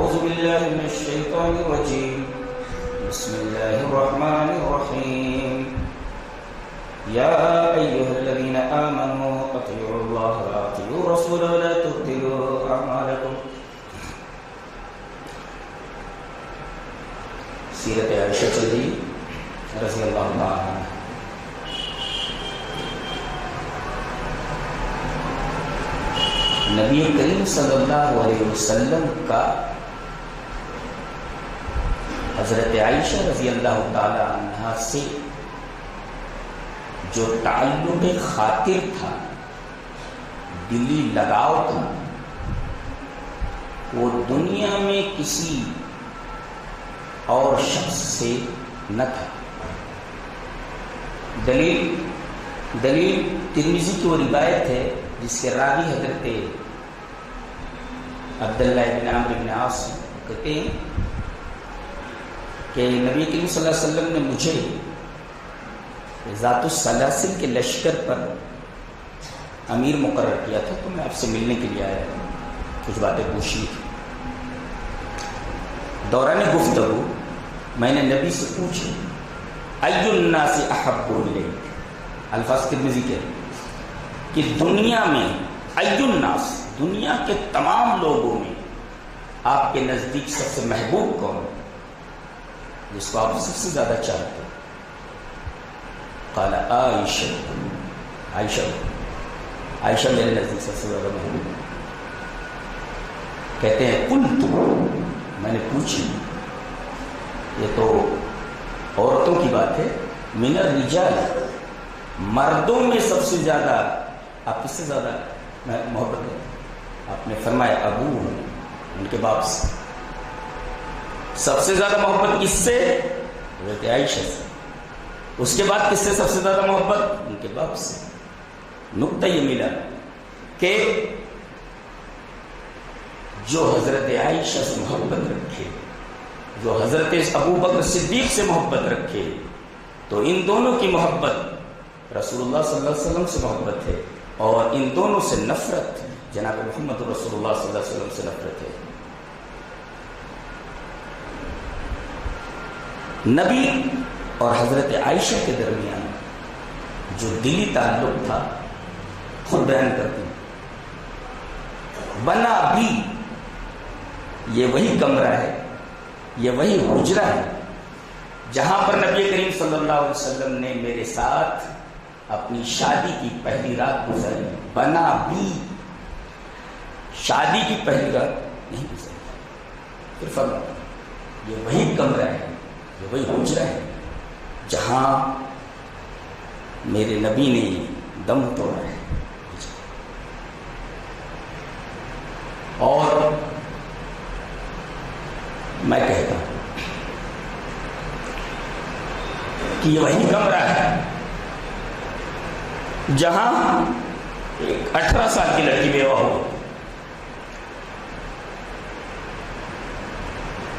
أعوذ بالله من الشيطان الرجيم بسم الله الرحمن الرحيم يا أيها الذين آمنوا أطيعوا الله وأطيعوا رسوله ولا تبطلوا أعمالكم. سیرت عائشہ چلی رضی اللہ عنہ. نبی کریم صلی اللہ علیہ وسلم کا حضرت عائشہ رضی اللہ تعالی عنہا سے جو تعلق خاطر تھا، دلی لگاؤ تھا، وہ دنیا میں کسی اور شخص سے نہ تھا. دلیل ترمذی کی وہ روایت ہے جس کے راوی حضرت عبداللہ بن عمرو بن عاص کہتے ہیں کہ نبی کریم صلی اللہ علیہ وسلم نے مجھے ذات السلاسل کے لشکر پر امیر مقرر کیا تھا، تو میں آپ سے ملنے کے لیے آیا، کچھ باتیں پوچھنی تھی. دوران گفتگو میں نے نبی سے پوچھا ای الناس احب الیک، الفاظ ترمذی کے کہ دنیا میں ای الناس، دنیا کے تمام لوگوں میں آپ کے نزدیک سب سے محبوب کون، جس کو آپ سب سے زیادہ چاہتے ہیں؟ قال عائشہ، عائشہ میرے نزدیک سب سے زیادہ محبوب. کہتے ہیں قلت، میں نے پوچھی، یہ تو عورتوں کی بات ہے، من الرجال، مردوں میں سب سے زیادہ آپ کس سے زیادہ محبت ہے؟ آپ نے فرمایا ابو، ان کے باپ سے. سب سے زیادہ محبت کس سے؟ حضرت عائشہ سے. اس کے بعد کس سے سب سے زیادہ محبت؟ ان کے باپ سے. نقطہ یہ ملا کہ جو حضرت عائشہ سے محبت رکھے، جو حضرت ابو بکر صدیق سے محبت رکھے، تو ان دونوں کی محبت رسول اللہ صلی اللہ علیہ وسلم سے محبت ہے، اور ان دونوں سے نفرت جناب محمد رسول اللہ صلی اللہ علیہ وسلم سے نفرت ہے. نبی اور حضرت عائشہ کے درمیان جو دلی تعلق تھا خود بیان کرتے ہیں. بنا بھی یہ وہی کمرہ ہے، یہ وہی حجرہ ہے جہاں پر نبی کریم صلی اللہ علیہ وسلم نے میرے ساتھ اپنی شادی کی پہلی رات گزاری. بنا بھی، شادی کی پہلی رات نہیں گزاری. پھر فرمایا یہ وہی کمرہ ہے، یہ وہی حجرہ ہے جہاں میرے نبی نے دم توڑا ہے. اور میں کہتا ہوں کہ یہ وہی کمرہ ہے جہاں ایک 18 سال کی لڑکی بیوہ ہو.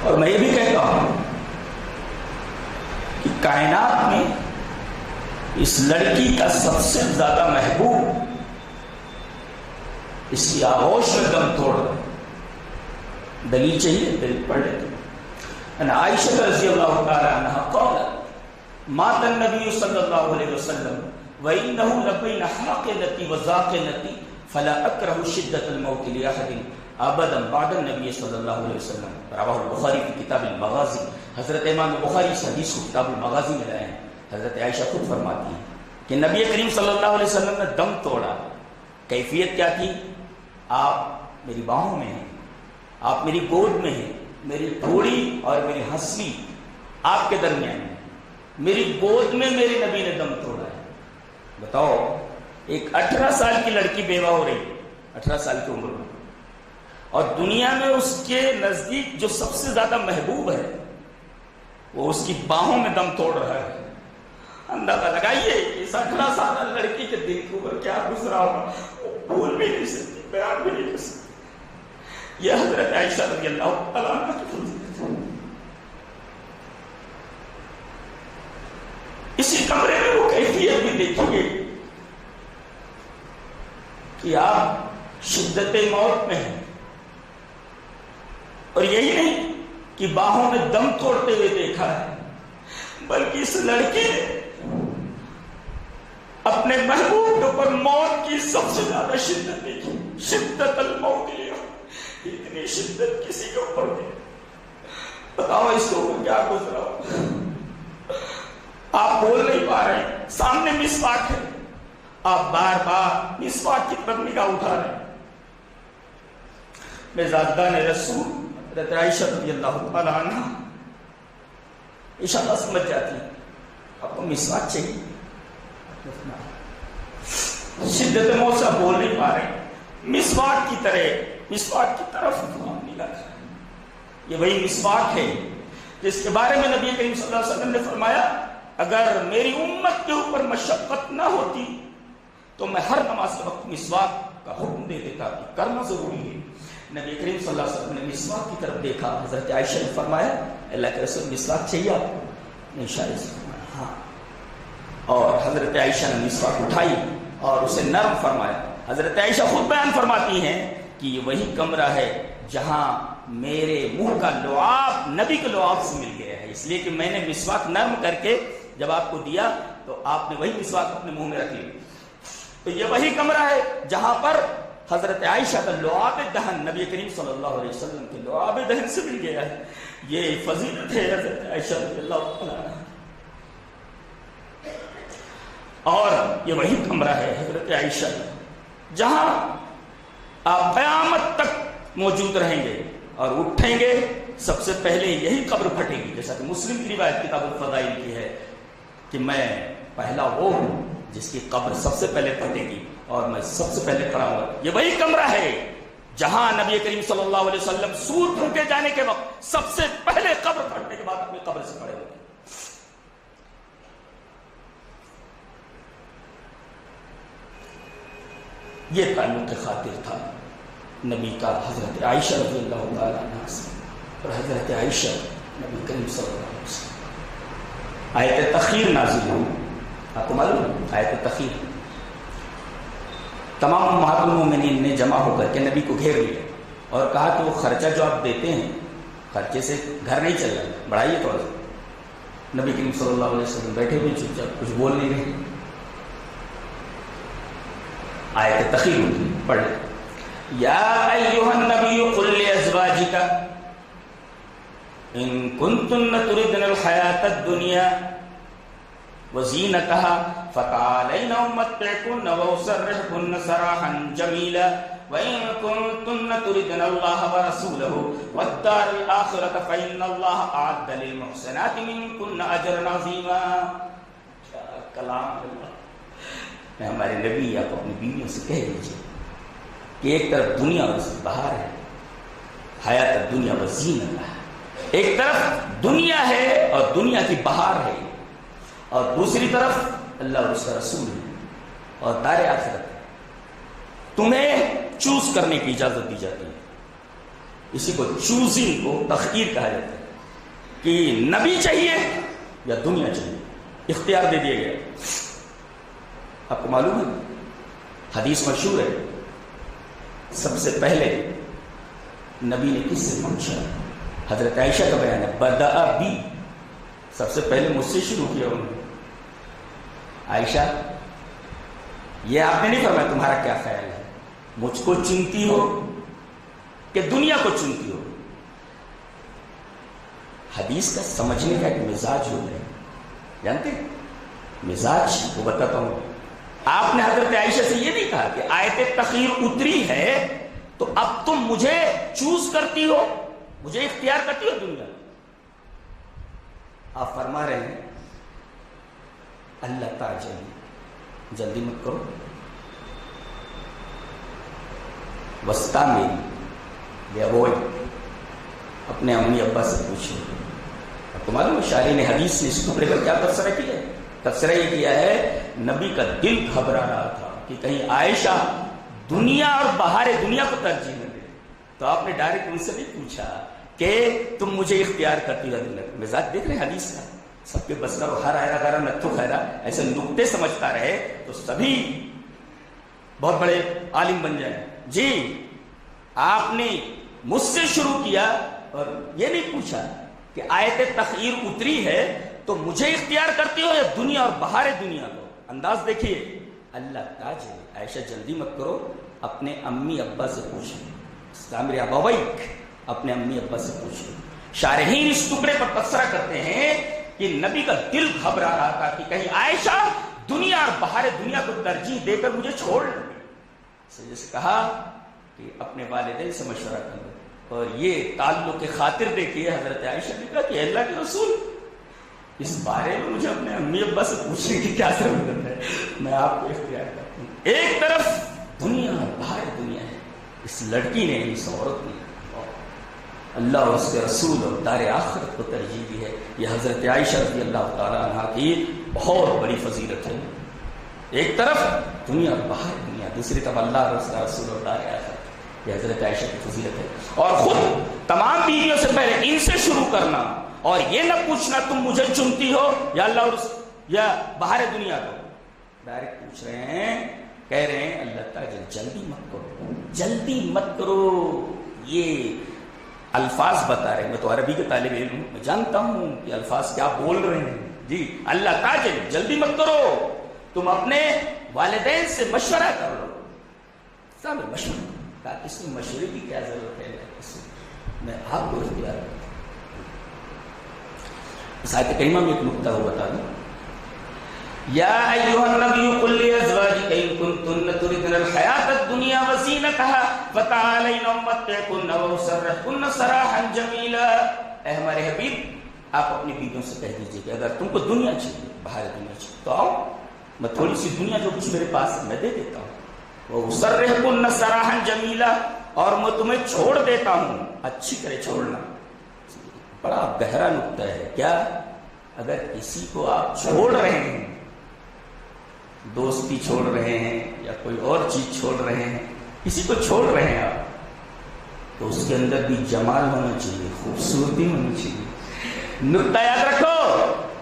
اور میں یہ بھی کہتا ہوں کہ کائنات میں اس لڑکی کا سب سے زیادہ محبوب اس کی آغوش میں دم توڑ رہا ہے. دلیل چاہیے؟ دلیل پڑھ لیتے ہیں. عائشہ رضی اللہ تعالی عنہ قالت مات النبی صلی اللہ علیہ وسلم وَإِنَّهُ لَبَيْنَ حَاقِنَةِ وَزَاقِنَةِ فَلَا أَكْرَهُ شِدَّةَ الْمَوْتِ لِأَحَدٍ أَبَدًا بَعْدَ النبی صلی اللہ علیہ وسلم. رواہ البخاری فی کتاب المغازی. حضرت امام بخاری اس حدیث کو کتاب المغازی میں لائے ہیں. حضرت عائشہ خود فرماتی ہیں کہ نبی کریم صلی اللہ علیہ وسلم نے دم توڑا. کیفیت کیا تھی؟ آپ میری باہوں میں ہیں، آپ میری گود میں ہیں، میری تھوڑی اور میری ہنسلی آپ کے درمیان ہے. میری گود میں میرے نبی نے دم توڑا ہے. بتاؤ، ایک 18 سال کی لڑکی بیوہ ہو رہی، 18 سال کی عمر میں، اور دنیا میں اس کے نزدیک جو سب سے زیادہ محبوب ہے وہ اس کی باہوں میں دم توڑ رہا ہے. اندازہ لگائیے اس 18 سالہ لڑکی کے دل کے اوپر کیا گزرا ہوگا. وہ بول بھی نہیں سکتی، بیان بھی نہیں کر سکتی. یہ حضرت عائشہ رضی اللہ تعالیٰ عنہ کی فضیلت ہے. اسی کمرے میں وہ کیفیت بھی دیکھیے کہ آپ شدت موت میں ہیں، اور یہی نہیں کہ باہوں میں دم توڑتے ہوئے دیکھا ہے، بلکہ اس لڑکی نے اپنے محبوب کے اوپر موت کی سب سے زیادہ شدت دیکھی، شدت الموت، اتنی شدت کسی کے اوپر نہیں۔ بتاؤ اس کے اوپر کیا گزرا ہو؟ آپ بول نہیں پا رہے ہیں، سامنے مسواک ہے، آپ بار بار مسواک کی طرف نگاہ اٹھا رہے ہیں۔ میزادان رسول حضرت عائشہ رضی اللہ تعالیٰ عنہ اشارہ سمجھ جاتی ہے، آپ کو مسواک چاہیے، شدت موت سے بول نہیں پا رہے، مسواک کی طرف نگاہ، یہ وہی مسواک ہے جس کے بارے میں نبی کریم صلی اللہ علیہ وسلم نے فرمایا اگر میری امت کے اوپر مشقت نہ ہوتی تو میں ہر نماز کے وقت مسواک کا حکم دے دیتا کہ کرنا ضروری ہے۔ نبی کریم صلی اللہ علیہ وسلم نے مسواک کی طرف دیکھا، حضرت عائشہ نے فرمایا اللہ کے رسول مسواک چاہیے آپ کو؟ نہیں، اشارے سے فرمایا ہاں، اور حضرت عائشہ نے مسواک اٹھائی اور اسے نرم فرمایا۔ حضرت عائشہ خود بیان فرماتی ہیں کہ یہ وہی کمرہ ہے جہاں میرے منہ کا لعاب نبی کے لعاب سے مل گیا ہے، اس لیے کہ میں نے مسواک نرم کر کے جب آپ کو دیا تو آپ نے وہی مسواک اپنے منہ میں رکھ لی۔ تو یہ وہی کمرہ ہے جہاں پر حضرت عائشہ کا لعاب دہن نبی کریم صلی اللہ علیہ وسلم کے لعاب دہن سے مل گیا ہے۔ یہ فضیلت ہے حضرت عائشہ رضی اللہ عنہ، اور یہ وہی کمرہ ہے حضرت عائشہ جہاں آپ قیامت تک موجود رہیں گے اور اٹھیں گے سب سے پہلے یہی قبر پھٹے گی، جیسا کہ مسلم کی روایت کتاب الفضائل کی ہے کہ میں پہلا وہ ہوں جس کی قبر سب سے پہلے پھٹے گی اور میں سب سے پہلے کھڑا ہوں۔ یہ وہی کمرہ ہے جہاں نبی کریم صلی اللہ علیہ وسلم سور پھونکے جانے کے وقت سب سے پہلے قبر پھٹنے کے بعد اپنی قبر سے کھڑے ہوتے۔ یہ تعلق خاطر تھا نبی کا حضرت عائشہ رضی اللہ تعالیٰ عنہ سے، اور حضرت عائشہ نبی کریم صلی اللہ علیہ وسلم۔ آیت تخیر نازل ہوئی، آپ کو معلوم ہے آیت تخیر، تمام امہات المومنین نے جمع ہو کر کے نبی کو گھیر لیا اور کہا کہ وہ خرچہ جو آپ دیتے ہیں خرچے سے گھر نہیں چل رہا، بڑھائیے تھوڑا سا۔ نبی کریم صلی اللہ علیہ وسلم بیٹھے ہوئے چپ چاپ کچھ بول نہیں رہے۔ آیت تخیر ہوتی پڑھ لیں، یا ایھا النبی قل لازواجک ان کنتن تردن الحیاۃ الدنیا وزینتها فتعالین امتعکن واسرحکن سراحا جمیلا وان کنتن تردن اللہ ورسولہ والدار الآخرۃ فإن اللہ اعد للمحسنات منکن اجرا عظیما۔ کلام اللہ۔ میں ہمارے نبی آپ اپنی بیویوں سے کہہ دیجیے کہ ایک طرف دنیا اور اس کی بہار ہے، حیات دنیا و زینت ہے، ایک طرف دنیا ہے اور دنیا کی بہار ہے، اور دوسری طرف اللہ اور اس کا رسول ہے اور دار آخرت ہے۔ تمہیں چوز کرنے کی اجازت دی جاتی ہے، اسی کو چوزنگ کو تخیر کہا جاتا ہے کہ نبی چاہیے یا دنیا چاہیے، اختیار دے دیا گیا۔ آپ کو معلوم ہے حدیث مشہور ہے، سب سے پہلے نبی نے کس سے پوچھا؟ حضرت عائشہ کا بیان ہے، بدأ بی، سب سے پہلے مجھ سے شروع کیا انہوں نے۔ عائشہ یہ آپ نے نہیں فرمایا تمہارا کیا خیال ہے، مجھ کو چنتی ہو کہ دنیا کو چنتی ہو؟ حدیث کا سمجھنے کا ایک مزاج ہوتا ہے، جانتے ہیں مزاج، وہ بتاتا ہوں۔ آپ نے حضرت عائشہ سے یہ نہیں کہا کہ آیت تخیر اتری ہے تو اب تم مجھے چوز کرتی ہو، مجھے اختیار کرتی ہو دنیا۔ آپ فرما رہے ہیں اللہ تعالی، جلدی مت کرو، وسطا میری یا وہ اپنے امی ابا سے پوچھو۔ اب تمہارے مشاعری نے حدیث سے اس ٹکڑے پر کیا تبصرہ کیا ہے؟ تبصرہ یہ کیا ہے نبی کا دل گھبرا رہا تھا کہ کہیں عائشہ دنیا اور بہار دنیا کو ترجیح نہ دے، تو آپ نے ڈائریکٹ ان سے نہیں پوچھا کہ تم مجھے اختیار کرتی ہو دنیا۔ مزاج دیکھ رہے ہیں حدیث کا، سب کے بس کا ہر آئرہ غیرہ نتھو خیرہ، ایسے نقطے سمجھتا رہے تو سبھی بہت بڑے عالم بن جائیں۔ جی آپ نے مجھ سے شروع کیا اور یہ نہیں پوچھا کہ آیت تخیر اتری ہے تو مجھے اختیار کرتی ہو یا دنیا اور بہار دنیا کو. انداز دیکھیے. اللہ تاج ہے. عائشہ جلدی مت کرو, اپنے امی ابا سے پوچھیں. میرے ابویک, اپنے امی ابا سے پوچھیں. شارحین اس ٹکڑے پر تبصرہ کرتے ہیں کہ نبی کا دل گھبرا رہا تھا کہ کہیں عائشہ دنیا اور بہار دنیا کو ترجیح دے کر مجھے چھوڑ لیں. جیسے کہا کہ اپنے والدین سے مشورہ کرو. اور یہ تعلق کے خاطر دیکھیے, حضرت عائشہ نے کہا کہ اللہ کے رسول اس بارے میں مجھے اپنے امی ابا سے پوچھنے کی کیا ضرورت ہے, میں آپ کو اختیار کرتا ہوں. ایک طرف دنیا باہر دنیا ہے, اس لڑکی نے, اس عورت نے اللہ اور اس کے رسول اور دار آخرت کو ترجیح دی ہے. یہ حضرت عائشہ رضی اللہ تعالیٰ عنہ کی بہت بڑی فضیلت ہے. ایک طرف دنیا اور باہر دنیا, دوسری طرف اللہ اور اس کا رسول اور دار آخرت. یہ حضرت عائشہ کی فضیلت ہے. اور خود تمام بیویوں سے پہلے ان سے شروع کرنا, اور یہ نہ پوچھنا تم مجھے چنتی ہو یا اللہ اور یا باہر دنیا کو. ڈائریکٹ پوچھ رہے ہیں, کہہ رہے ہیں اللہ تعالیٰ جلدی مت کرو, جلدی مت کرو. یہ الفاظ بتا رہے ہیں. میں تو عربی کے طالب علم ہوں, میں جانتا ہوں کہ الفاظ کیا بول رہے ہیں. جی اللہ تعالیٰ جلدی مت کرو, تم اپنے والدین سے مشورہ کر لو. سب مشورہ کہا, اس میں مشورے کی کیا ضرورت ہے, میں آپ کو اختیار کرتا ہوں. اس آیت کریمہ میں ایک نقطہ ہو بتا دوں. یا ایھا النبی قل لازواجک ان کنتن تردن الحیاۃ الدنیا وزینتها فتعالین امتعکن واسرحکن سراحا جمیلا. اے ہمارے حبیب, آپ اپنی بیویوں سے کہہ دیجیے کہ اگر تم کو دنیا چاہیے, باہر دنیا چاہیے, تو آؤ, میں تھوڑی سی دنیا جو کچھ میرے پاس ہے میں دے دیتا ہوں. واسرحکن سراحا جمیلا, اور میں تمہیں چھوڑ دیتا ہوں, اچھی طرح چھوڑنا. بڑا گہرا نقطہ ہے. کیا اگر کسی کو آپ چھوڑ رہے ہیں, دوستی چھوڑ رہے ہیں یا کوئی اور چیز چھوڑ رہے ہیں, کسی کو چھوڑ رہے ہیں آپ, تو اس کے اندر بھی جمال ہونا چاہیے, خوبصورتی ہونی چاہیے. نقطہ یاد رکھو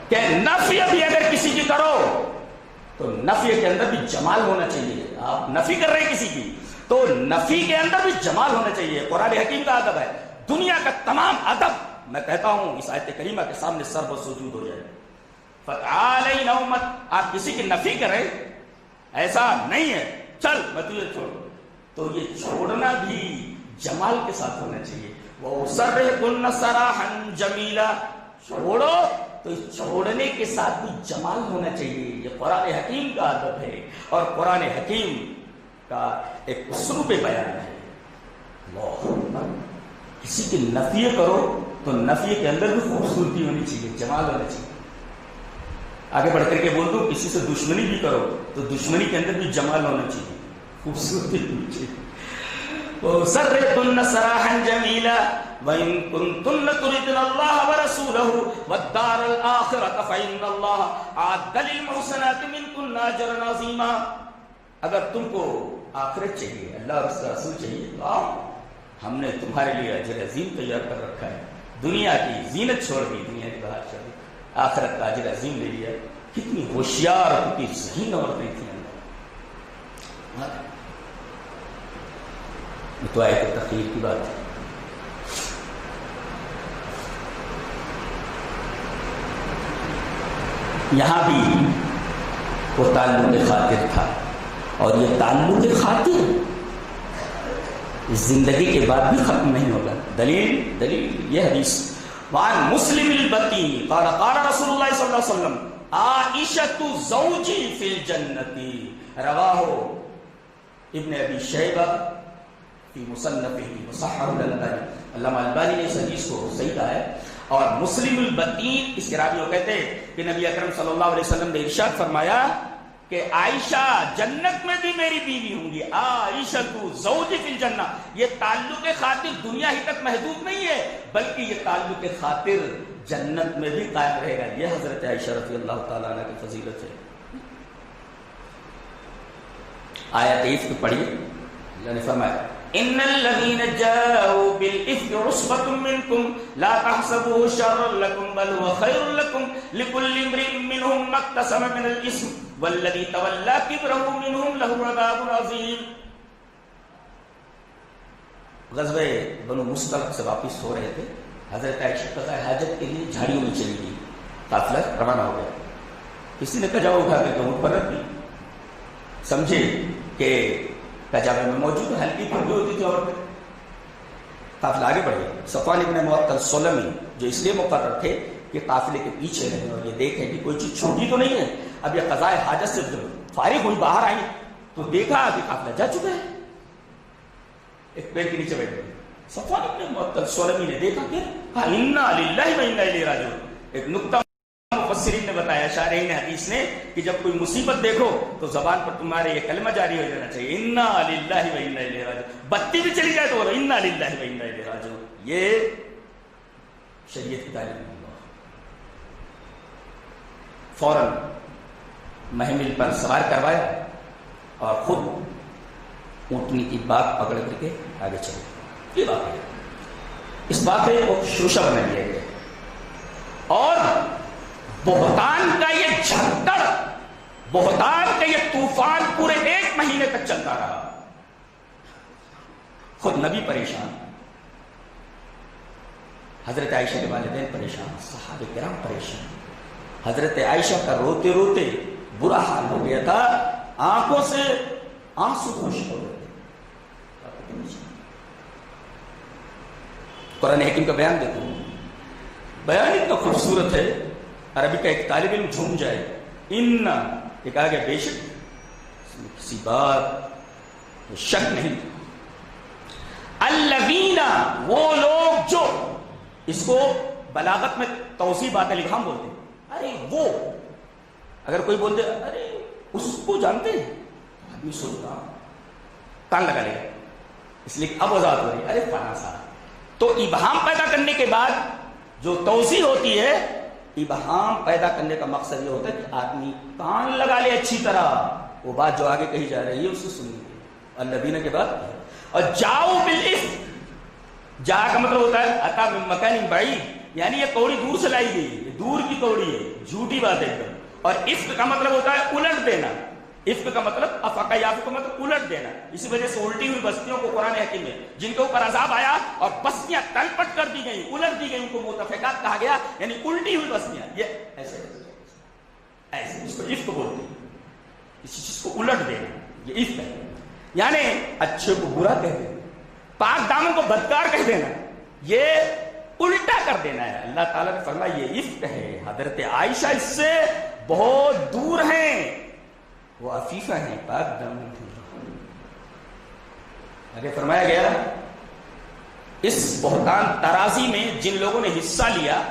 کہ نفی بھی اگر کسی کی کرو تو نفی کے اندر بھی جمال ہونا چاہیے. آپ نفی کر رہے ہیں کسی کی, تو نفی کے اندر بھی جمال ہونا چاہیے. قرآن حکیم کا ادب ہے. دنیا کا تمام ادب میں کہتا ہوں اس آیت کریمہ کے سامنے سر و سجود ہو جائے. فتعالین امت, آپ کسی کی نفی کریں, ایسا نہیں ہے چل میں تجھے چھوڑ, تو یہ چھوڑنا بھی جمال کے ساتھ ہونا چاہیے. وَأُسَرِّحْكُنَّ سَرَاحًا جَمِيلًا, چھوڑو تو چھوڑنے کے ساتھ بھی جمال ہونا چاہیے. یہ قرآن حکیم کا ادب ہے اور قرآن حکیم کا ایک اسلوب بیان ہے. اللہ, کسی کی نفی کرو تو نفی کے اندر بھی خوبصورتی ہونی چاہیے, جمال ہونا چاہیے. آگے بڑھ کر کے بول دوں, کسی سے دشمنی بھی کرو تو دشمنی کے اندر بھی جمال ہونا چاہیے, خوبصورتی ہونی چاہیے. وَسَرِّحْكُنَّ سَرَاحًا جَمِيلًا وَإِن كُنتُنَّ تُرِدْنَ اللَّهَ وَرَسُولَهُ وَالدَّارَ الْآخِرَةَ فَإِنَّ اللَّهَ أَعَدَّ لِلْمُحْسِنَاتِ مِنكُنَّ أَجْرًا عَظِيمًا. اگر تم کو آخرت چاہیے, اللہ اور اس کا رسول چاہیے, تو آؤ, ہم نے تمہارے لیے اجر عظیم تیار کر رکھا ہے. دنیا کی زینت چھوڑ دی, دنیا کی باہر چھوڑ دی, آخرت کا اجر عظیم لے لیا. کتنی ہوشیار, کتنی ذہین عورتیں تھیں. تو آیت تخیر کی بات ہے. یہاں بھی وہ تعلق خاطر تھا, اور یہ تعلق خاطر زندگی کے بعد بھی ختم نہیں ہوگا. دلیل یہ حدیث وعن مسلم البتینی قال قال رسول اللہ صلی اللہ علیہ وسلم عائشۃ زوجی فی الجنۃ رواہ ابن ابی شیبہ فی مصنفہ وصححہ الالبانی. علامہ البانی نے اس حدیث کو صحیح کہا ہے. اور مسلم البتین اس کے راوی وہ کہتے ہیں کہ نبی اکرم صلی اللہ علیہ وسلم نے ارشاد فرمایا کہ عائشہ جنت میں بھی میری بیوی ہوں گی. عائشۃ زوجی فی الجنہ, یہ تعلق خاطر دنیا ہی تک محدود نہیں ہے, بلکہ یہ تعلق خاطر جنت میں بھی قائم رہے گا. یہ حضرت عائشہ رضی اللہ تعالیٰ عنہ کی فضیلت ہے. آیت 23 کو پڑھیے. اللہ نے فرمایا ان الذين جاءوا بالافك عصبة منكم لا تحسبوه شرا لكم بل هو خير لكم لكل امرئ منهم ما اكتسب من الاثم والذي تولى كبره منهم له عذاب عظيم. غزوہ بنو مستلق سے واپس ہو رہے تھے. حضرت عائشہ قضاء حاجت کے لیے جھاڑیوں میں چلی گئی. قافلہ روانہ ہو گیا. کسی نے کجاوا اٹھا کے اونٹ پر رکھ دی. سمجھے کہ کجاوے میں موجود ہلکی پھلکی ہوتی تھی عورتیں. قافلہ آگے بڑھ گیا. صفوان ابن معطل سلمی جو اس لیے مقرر تھے کہ قافلے کے پیچھے رہیں اور یہ دیکھیں کہ کوئی چیز چھوٹی تو نہیں ہے. اب یہ قضاء حاجت سے فارغ ہوئی باہر آئی تو دیکھا کہ قافلہ جا چکا ہے. ایک پیڑ کے نیچے بیٹھ گئے. صفوان ابن معطل سلمی نے دیکھا کہ انا للہ و انا الیہ راجعون. ایک نقطہ مفسرین نے بتایا، شارحین حدیث نے، کہ جب کوئی مصیبت دیکھو تو زبان پر تمہارے یہ کلمہ جاری ہو جانا چاہیے، انا للہ و انا الیہ راجعون. بتی بھی چلی جائے تو بولو انا للہ و انا الیہ راجعون. یہ شریعت کی تعلیم ہے. فوراً محمل پر سوار کروایا اور خود اونٹنی کی بات پکڑ کر کے آگے چلے. یہ بات ہے. اس واقعے کو شوشہ بنا دیا گیا اور بہتان کا یہ جھکڑ، بہتان کا یہ طوفان پورے 1 مہینے تک چلتا رہا. خود نبی پریشان، حضرت عائشہ کے والدین پریشان، صحابہ کرام پریشان. حضرت عائشہ کا روتے روتے برا حال ہو گیا تھا. آنکھوں سے آنسو خشک ہو گئے تھے. قرآن حکیم کا بیان دیکھو، بیان اتنا خوبصورت ہے. عربی کا ایک طالب علم جھوم جائے. ان یہ کہا گیا بے شک، اس میں کسی بات شک نہیں. الذین، وہ لوگ جو، اس کو بلاغت میں توسیع بات الابہام بولتے ہیں. ارے وہ، اگر کوئی بول دے ارے اس کو جانتے ہیں، آدمی سوچتا کان لگا لے گا. اس لیے اب وضاحت ہو رہی ہے، ارے فلاں صاحب. تو ابہام پیدا کرنے کے بعد جو توسیع ہوتی ہے، ابہام پیدا کرنے کا مقصد یہ ہوتا ہے کہ آدمی کان لگا لے اچھی طرح، وہ بات جو آگے کہی جا رہی ہے اسے سنیے. الذین کے بعد اور جاؤ بالافک، جا کا مطلب ہوتا ہے اتا من مکان بعید، یعنی یہ کوڑی دور سے لائی گئی، یہ دور کی کوڑی ہے، جھوٹی بات ہے. اور افک کا مطلب ہوتا ہے الٹ دینا. افک کا مطلب افق یافک کا مطلب الٹ دینا. اسی وجہ سے الٹی ہوئی بستیوں کو قرآن حکیم میں جن کے اوپر عذاب آیا اور بستیاں تل پٹ کر دی گئی، الٹ دی گئی، ان کو متفقات کہا گیا، یعنی الٹی ہوئی بستیاں. یہ ایسے ایسے اس کو افک بولتے ہیں، کسی چیز کو الٹ دینا، یہ افک ہے. یعنی اچھے کو برا کہہ دینا، پاک دامن کو بدکار کہہ دینا، یہ الٹا کر دینا ہے. اللہ تعالیٰ نے فرمایا یہ افک ہے. حضرت عائشہ اس سے بہت دور ہیں، وہ عفیفہ ہیں، پاک دامن ہیں. آگے فرمایا گیا اس بہتان ترازی میں جن لوگوں نے حصہ لیا،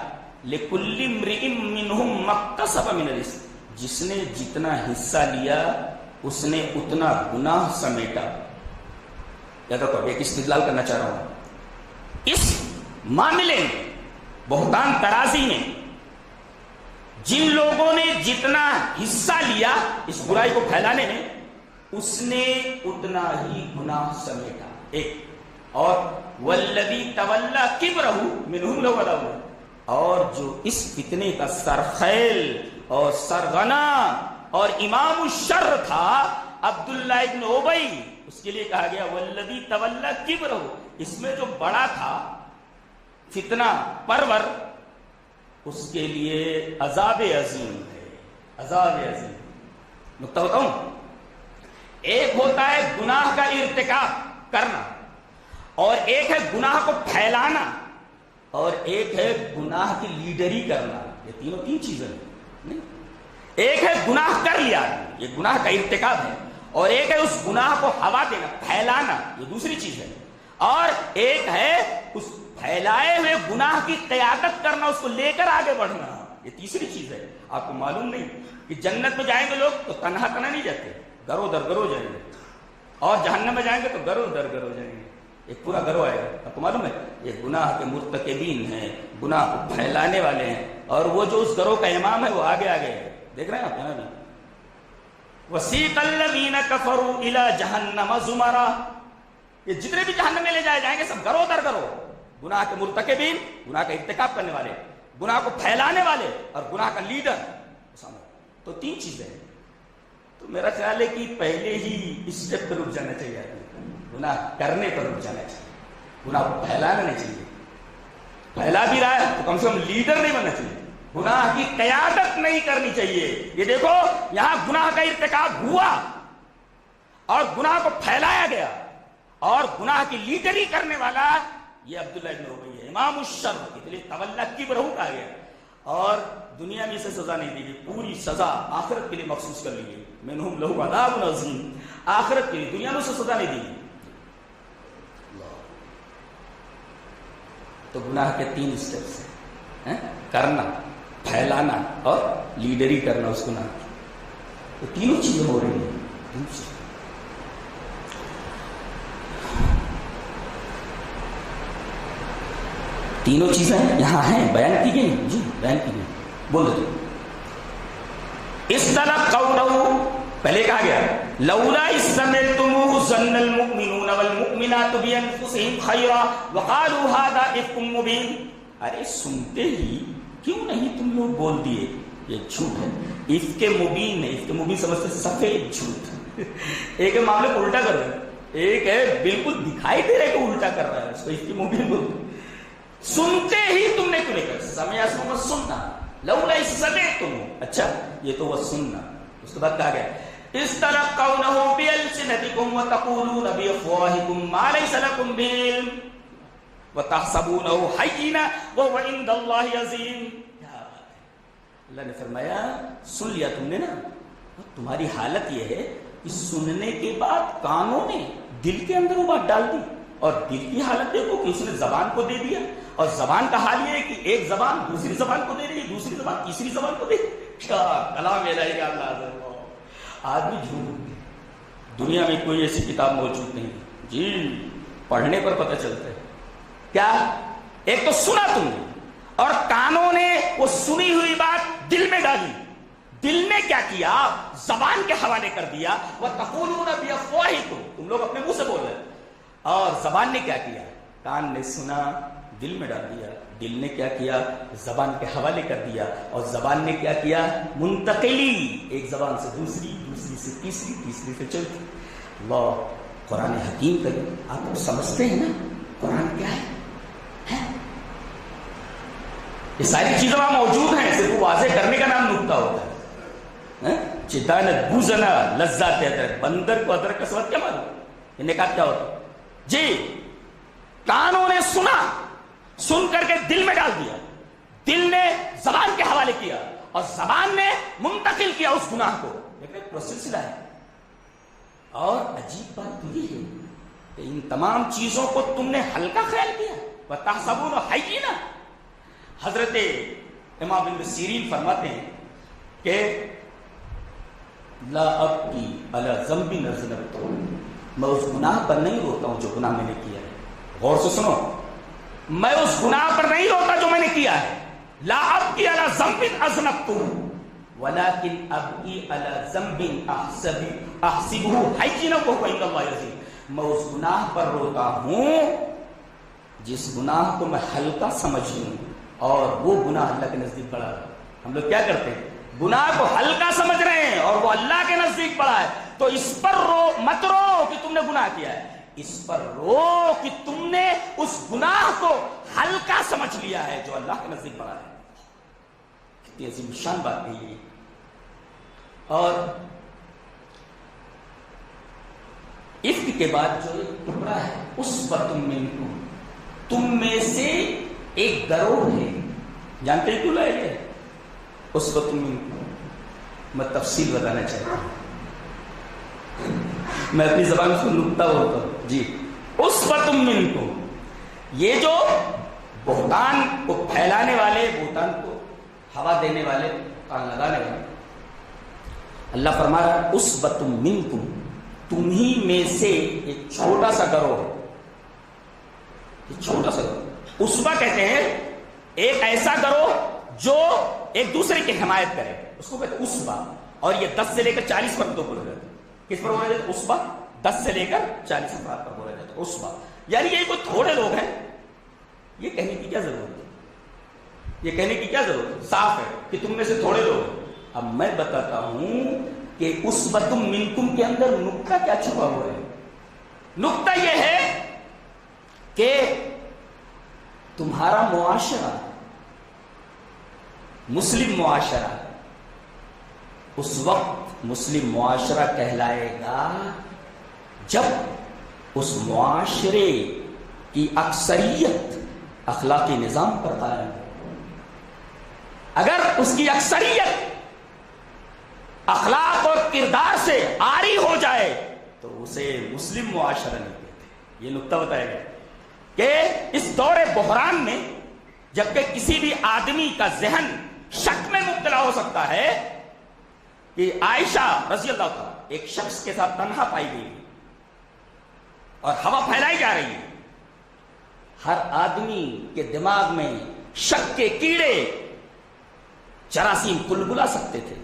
لِكُلِّ امْرِئٍ مِّنْهُمْ مَا اكْتَسَبَ مِنَ الْإِثْمِ، جس نے جتنا حصہ لیا اس نے اتنا گناہ سمیٹا. یاد رکھو، ایک استدلال کرنا چاہ رہا ہوں. اس معاملے میں، بہتان ترازی میں جن لوگوں نے جتنا حصہ لیا اس برائی کو پھیلانے میں، اس نے اتنا ہی گناہ سمیٹا. ایک اور والذی تولی کبرہ منہم لو ولو، اور جو اس فتنے کا سرخیل اور سرغنا اور امام الشر تھا عبداللہ ابن ابی، اس کے لیے کہا گیا والذی تولی کبرہ. اس میں جو بڑا تھا فتنہ پرور، اس کے لیے عذاب عظیم ہے. عذاب عظیم. نقطہ بتاؤں، ایک ہوتا ہے گناہ کا ارتکاب کرنا، اور ایک ہے گناہ کو پھیلانا، اور ایک ہے گناہ کی لیڈری کرنا. یہ تینوں تین چیزیں ہیں. ایک ہے گناہ کر لیا، یہ گناہ کا ارتکاب ہے، اور ایک ہے اس گناہ کو ہوا دینا، پھیلانا، یہ دوسری چیز ہے. اور ایک ہے اس پھیلائے ہوئے گناہ کی قیادت کرنا، اس کو لے کر آگے بڑھنا، یہ تیسری چیز ہے. آپ کو معلوم نہیں کہ جنت میں جائیں گے لوگ تو تنہا تنہا نہیں جاتے، گرو در گرو جائیں گے، اور جہنم میں جائیں گے تو گرو در گرو جائیں گے. ایک پورا گروہ آئے گا. آپ کو معلوم ہے یہ گناہ کے مرتکبین ہیں، گناہ کو پھیلانے والے ہیں، اور وہ جو اس گروہ کا امام ہے وہ آگے آگے ہے. دیکھ رہے ہیں آپ یہاں بھی وسیق الذین کفروا الی جہنم زمرا، یہ جتنے بھی جہنم میں لے جائے جائیں گے سب گروہ در گروہ، گناہ کے مرتکبین، گناہ کا ارتکاب کرنے والے، گناہ کو پھیلانے والے، اور گناہ کا لیڈر. تو تین چیزیں ہیں. تو میرا خیال ہے کہ پہلے ہی اس اسٹیپ پر رک جانا چاہیے، گناہ کرنے پر رک جانا چاہیے. گناہ کو پھیلانا نہیں چاہیے. پھیلا بھی رہا ہے تو کم سے کم لیڈر نہیں بننا چاہیے, گناہ کی قیادت نہیں کرنی چاہیے. یہ دیکھو یہاں گناہ کا ارتکاب ہوا اور گناہ کو پھیلایا گیا, اور گناہ کی لیڈری کرنے والا یہ عبداللہ ابن ابی ہے, امام الشر, اس لیے تولا کبرہ کہا گیا. اور دنیا میں اسے سزا نہیں دی گئی, پوری سزا آخرت کے لیے مخصوص کر لی گئی. منہم لہو عذاب عظیم, آخرت کے لیے, دنیا میں اسے سزا نہیں دی گئی. تو گناہ کے 3 اسٹیپس ہیں, کرنا, پھیلانا اور لیڈری کرنا اس گناہ کی. تو تینوں چیزیں ہو رہی ہیں. تینوں چیزیں یہاں ہیں, بیان کی گئی. جی بیان کی گئی, بول دو. اس طرح قولہ, پہلے کہا گیا لولا اذ سمعتموہ ظن المؤمنون والمؤمنات بانفسہم خیرا وقالوا ھذا افک مبین. ارے سنتے ہی کیوں نہیں تم لوگ بول دیے یہ جھوٹ ہے, افک مبین ہے. افک مبین سمجھتے سفید جھوٹ. ایک ہے معاملے کو الٹا کر رہے ہیں, ایک ہے بالکل دکھائی دے رہے کہ الٹا کر رہا ہے, اس کو افک مبین بولتے. سنتے ہی تم نے کیوں نہیں کر, سمع اسمع سننا, لولا اذ سمعتموہ, اچھا یہ تو وہ سننا. اس کے بعد کہا گیا استلقونه بألسنتكم وتقولون بأفواهكم ما ليس لكم به علم وتحسبونه هينا وهو عند الله عظيم. اللہ نے فرمایا سن لیا تم نے نا, تمہاری حالت یہ ہے کہ سننے کے بعد کانوں نے دل کے اندر وہ بات ڈال دی, اور دل کی حالت دیکھو کہ اس نے زبان کو دے دیا, اور زبان کا حال یہ ہے کہ ایک زبان دوسری زبان کو دے رہی, دوسری زبان تیسری زبان کو دے. کیا کلام الہی کا اللہ. آدمی جھوٹ, دنیا میں کوئی ایسی کتاب موجود نہیں جی, پڑھنے پر پتہ چلتا ہے. کیا ایک تو سنا تم نے, اور کانوں نے وہ سنی ہوئی بات دل میں ڈالی. دل نے کیا کیا, زبان کے حوالے کر دیا. وَتَقُولُونَ بِأَفْوَاهِكُمْ, تم لوگ اپنے منہ سے بول رہے, اور زبان نے کیا کیا, کان نے سنا دل میں ڈال دیا, دل نے کیا کیا, زبان کے حوالے کر دیا, اور زبان نے کیا کیا, منتقلی, ایک زبان سے دوسری, دوسری سے تیسری, تیسری سے چوتھی. اللہ قرآن حکیم کا آپ سمجھتے ہیں نا قرآن کیا ہے؟ یہ ساری چیزیں وہاں موجود ہیں, صرف واضح کرنے کا نام نکتہ ہوتا ہے. چدانت بوزنا لذات ادرک, بندر کو ادرک کا سبب کیا معلوم, یہ نکات کیا ہوتا ہے جی. کانوں نے سنا, سن کر کے دل میں ڈال دیا, دل نے زبان کے حوالے کیا, اور زبان نے منتقل کیا اس گناہ کو. ایک سلسلہ ہے. اور عجیب بات یہ ہے کہ ان تمام چیزوں کو تم نے ہلکا خیال کیا. وَتَحْسَبُونَهُ هَيِّنًا, حضرت امام ابن سیرین فرماتے ہیں کہ لا ابکی علی ذنب اذنبتہ, میں اس گناہ پر نہیں روتا ہوں جو گناہ میں نے کیا ہے. غور سے سنو, میں اس گناہ پر نہیں روتا جو میں نے کیا ہے. لا ابکی علی ذنب اذنبتہ ولكن ابکی علی ذنب احسبہ حینا وہو عند اللہ عظیم. میں اس گناہ پر روتا ہوں جس گناہ کو میں ہلکا سمجھ لوں, اور وہ گناہ اللہ کے نزدیک بڑا ہے. ہم لوگ کیا کرتے ہیں, گناہ کو ہلکا سمجھ رہے ہیں اور وہ اللہ کے نزدیک بڑا ہے. تو اس پر رو مت رو کہ تم نے گناہ کیا ہے, اس پر رو کہ تم نے اس گناہ کو ہلکا سمجھ لیا ہے جو اللہ کے نزدیک بڑا ہے. کتنی عظیم شان بات ہے یہ. اور عفق کے بعد جو ایک ٹکڑا ہے اسوۃ منکم, تم میں سے ایک گروہ ہے. جانتے ہیں کیوں لائے گئے اسوۃ منکم؟ میں تفصیل بتانا چاہتا ہوں, میں اپنی زبان کو نکتہ بولتا ہوں جی. اسوۃ منکم, یہ جو بہتان کو پھیلانے والے, بہتان کو ہوا دینے والے, کان لگانے والے, اللہ فرما رہا ہے اسوۃ منکم, تمہی میں سے ایک چھوٹا سا گروہ ہے. ایک چھوٹا سا گروہ, اسوہ کہتے ہیں ایک ایسا گروہ جو ایک دوسرے کی حمایت کرے, اس کو کہتے ہیں اسوہ. اور یہ 10 سے لے کر 40 مردوں پر بولا جاتا ہے. کس پر بولا جاتا ہے؟ اسوہ. 10 سے لے کر 40 افراد پر بولا جاتا ہے اسوہ. یعنی یہ کوئی تھوڑے لوگ ہیں, یہ کہنے کی کیا ضرورت ہے, یہ کہنے کی کیا ضرورت ہے, صاف ہے کہ تم میں سے تھوڑے لوگ ہیں. اب میں بتاتا ہوں کہ اسوۃ منکم کے اندر نکتہ کیا چھپا ہوا ہے. نکتہ یہ ہے کہ تمہارا معاشرہ مسلم معاشرہ اس وقت مسلم معاشرہ کہلائے گا جب اس معاشرے کی اکثریت اخلاقی نظام پر قائم ہے. اگر اس کی اکثریت اخلاق اور کردار سے عاری ہو جائے تو اسے مسلم معاشرہ نہیں کہتے. یہ نقطہ بتایا گیا کہ اس دور بحران میں جبکہ کسی بھی آدمی کا ذہن شک میں مبتلا ہو سکتا ہے کہ عائشہ رضی اللہ عنہا ایک شخص کے ساتھ تنہا پائی گئی اور ہوا پھیلائی جا رہی ہے، ہر آدمی کے دماغ میں شک کے کیڑے جراثیم بلبلا سکتے تھے،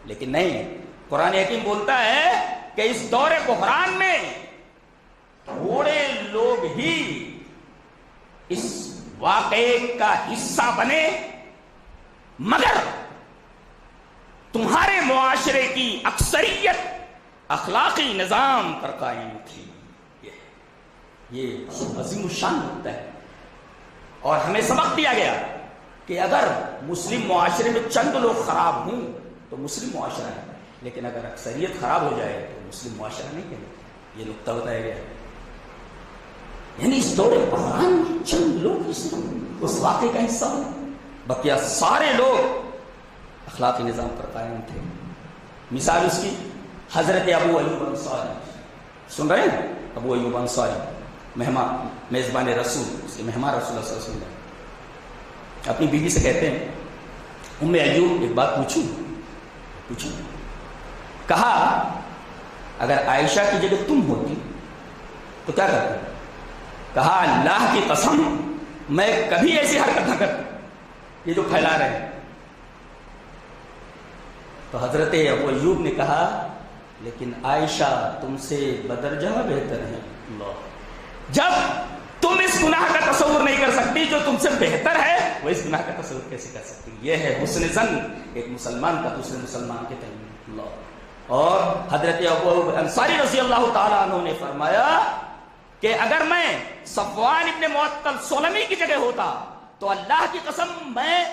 لیکن نہیں. قرآن حکیم بولتا ہے کہ اس دور بحران میں تھوڑے لوگ ہی اس واقعے کا حصہ بنے، مگر تمہارے معاشرے کی اکثریت اخلاقی نظام پر قائم تھی. یہ عظیم الشان نقطہ ہے اور ہمیں سبق دیا گیا کہ اگر مسلم معاشرے میں چند لوگ خراب ہوں تو مسلم معاشرہ ہے، لیکن اگر اکثریت خراب ہو جائے تو مسلم معاشرہ نہیں ہے. یہ نقطہ بتایا گیا. یعنی اس دور بحران میں چند لوگ اس واقعے کا حصہ ہو، بقیہ سارے لوگ اخلاقی نظام پر قائم تھے. مثال اس کی حضرت ابو ایوب انصاری، سن رہے ہیں؟ ابو ایوب انصاری مہمان میزبان رسول، اس کے مہمان رسول اللہ صلی اللہ علیہ وسلم اپنی بیوی سے کہتے ہیں ام ایوب ایک بات پوچھوں. کہا اگر عائشہ کی جگہ تم ہوتی تو کیا کرتے؟ کہا اللہ کی قسم میں کبھی ایسی حرکت نہ کرتا یہ جو پھیلا رہے ہیں. تو حضرت ابو ایوب نے کہا لیکن عائشہ تم سے بدرجہ بہتر ہے. اللہ، جب تم اس گناہ کا تصور نہیں کر سکتی جو تم سے بہتر ہے، وہ اس گناہ کا تصور کیسے کر سکتی؟ یہ ہے حسن ظن ایک مسلمان کا دوسرے مسلمان کے تئیں. اللہ. اور حضرت ابو ایوب انصاری رضی اللہ تعالیٰ عنہ نے فرمایا کہ اگر میں صفوان ابن معطل سلمی کی جگہ ہوتا تو اللہ کی قسم میں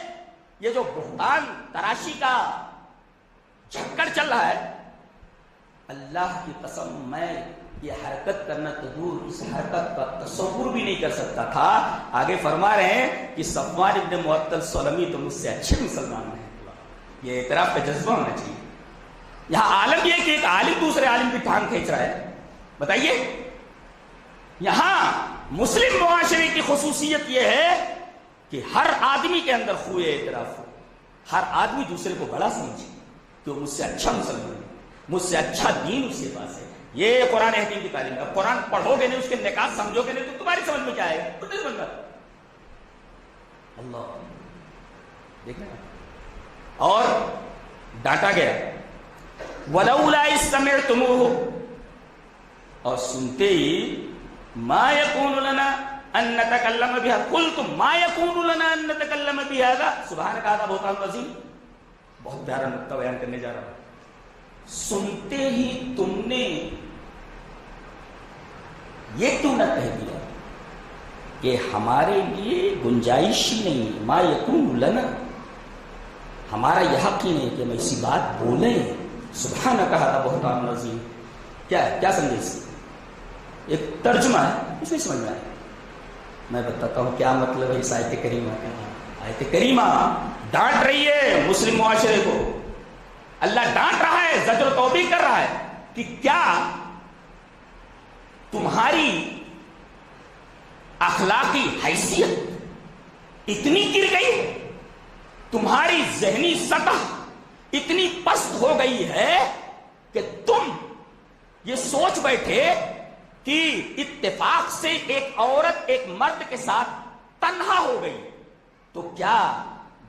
یہ جو بہتان تراشی کا جھکڑ چل رہا ہے، اللہ کی قسم میں یہ حرکت کرنا تو دور، اس حرکت کا تصور بھی نہیں کر سکتا تھا. آگے فرما رہے ہیں کہ صفوان ابن معطل سلمی تو مجھ سے اچھے مسلمان ہیں. یہ اعتراف کا جذبہ ہونا چاہیے. یہاں عالم یہ کہ ایک عالم دوسرے عالم کی ٹانگ کھینچ رہا ہے. بتائیے، یہاں مسلم معاشرے کی خصوصیت یہ ہے کہ ہر آدمی کے اندر خوئے اعتراف ہو، ہر آدمی دوسرے کو بڑا سمجھے کہ وہ مجھ سے اچھا مسلمان ہے، مجھ سے اچھا دین اس کے پاس ہے. یہ قرآن حکیم کی تعلیم ہے. اب قرآن پڑھو گے نہیں، اس کے نکات سمجھو گے نہیں تو تمہاری سمجھ میں کیا آئے گا؟ تو نہیں سمجھ میں. اللہ دیکھنا. اور ڈانٹا گیا وَلَوْلَا إِذْ سَمِعْتُمُوهُ، اور سنتے ہی مَا يَكُونُ لَنَا أَن نَّتَكَلَّمَ بِهَذَا، قُلْتُم مَا يَكُونُ لَنَا أَن نَّتَكَلَّمَ بِهَذَا. سبحانَ هَذَا بُهْتَانٌ عَظِيمٌ. بہت پیارا نقطہ بیان کرنے جا رہا ہوں. سنتے ہی تم نے یہ کیوں نہ کہہ دیا کہ ہمارے لیے گنجائش ہی نہیں، ما یکون لنا، ہمارا یہ حق ہی نہیں کہ ہم ایسی بات بولیں. سبحانک ھذا بہتان عظیم. کیا سمجھے اس سے؟ ایک ترجمہ ہے، اس میں سمجھ میں آئے. میں بتاتا ہوں کیا مطلب ہے اس آیت کریمہ کا. آیت کریمہ ڈانٹ رہی ہے مسلم معاشرے کو. اللہ ڈانٹ رہا ہے، زجر و توبیخ کر رہا ہے کہ کیا تمہاری اخلاقی حیثیت اتنی گر گئی، تمہاری ذہنی سطح اتنی پست ہو گئی ہے کہ تم یہ سوچ بیٹھے کہ اتفاق سے ایک عورت ایک مرد کے ساتھ تنہا ہو گئی تو کیا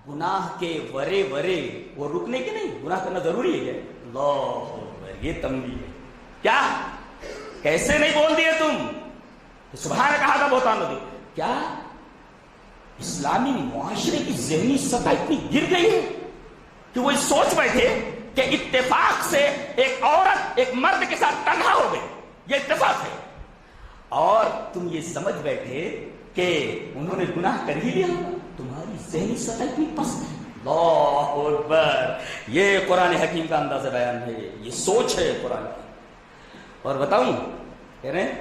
گناہ کے ورے وہ رکنے کے نہیں؟ گناہ کرنا ضروری ہے کیا؟ اللہ اکبر، یہ تنبیہ ہے. کیا کیسے نہیں بول دیے تم؟ سبحانہ کہا تھا بہتان عظیم. کیا اسلامی معاشرے کی ذہنی سطح اتنی گر گئی ہے کہ وہ سوچ بیٹھے کہ اتفاق سے ایک عورت ایک مرد کے ساتھ تنہا ہو گئی، یہ اتفاق ہے. اور تم یہ سمجھ بیٹھے کہ انہوں نے گناہ کر ہی لیا، تمہاری ذہنی سطح بھی پست ہے۔ اللہ اکبر، یہ قرآن حکیم کا انداز بیان ہے، یہ سوچ ہے قرآن کی۔ اور بتاؤں کہہ رہے ہیں